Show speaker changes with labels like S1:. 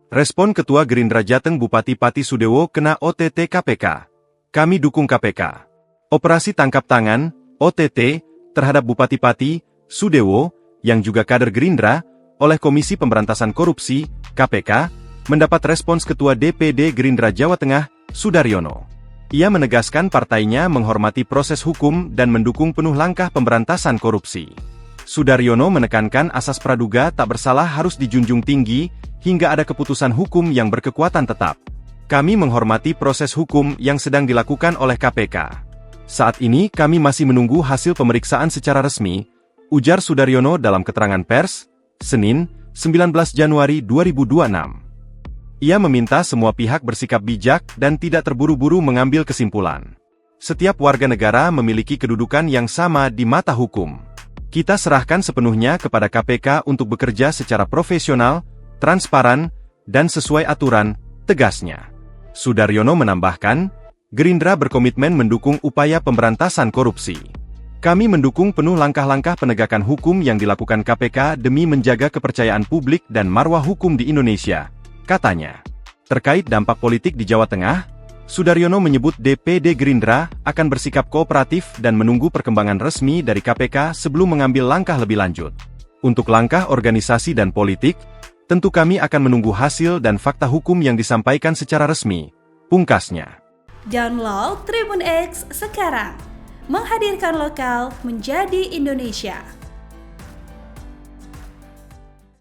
S1: Respon Ketua Gerindra Jateng Bupati Pati Sudewo kena OTT KPK. Kami dukung KPK. Operasi tangkap tangan, OTT, terhadap Bupati Pati Sudewo, yang juga kader Gerindra, oleh Komisi Pemberantasan Korupsi, KPK, mendapat respons Ketua DPD Gerindra Jawa Tengah, Sudaryono. Ia menegaskan partainya menghormati proses hukum dan mendukung penuh langkah pemberantasan korupsi. Sudaryono menekankan asas praduga tak bersalah harus dijunjung tinggi, hingga ada keputusan hukum yang berkekuatan tetap. Kami menghormati proses hukum yang sedang dilakukan oleh KPK. Saat ini kami masih menunggu hasil pemeriksaan secara resmi, ujar Sudaryono dalam keterangan pers, Senin, 19 Januari 2026. Ia meminta semua pihak bersikap bijak dan tidak terburu-buru mengambil kesimpulan. Setiap warga negara memiliki kedudukan yang sama di mata hukum. Kita serahkan sepenuhnya kepada KPK untuk bekerja secara profesional, transparan, dan sesuai aturan, tegasnya. Sudaryono menambahkan, Gerindra berkomitmen mendukung upaya pemberantasan korupsi. Kami mendukung penuh langkah-langkah penegakan hukum yang dilakukan KPK demi menjaga kepercayaan publik dan marwah hukum di Indonesia, katanya. Terkait dampak politik di Jawa Tengah, Sudaryono menyebut DPD Gerindra akan bersikap kooperatif dan menunggu perkembangan resmi dari KPK sebelum mengambil langkah lebih lanjut. Untuk langkah organisasi dan politik, tentu kami akan menunggu hasil dan fakta hukum yang disampaikan secara resmi, pungkasnya.
S2: Download Tribun X sekarang, menghadirkan lokal menjadi Indonesia.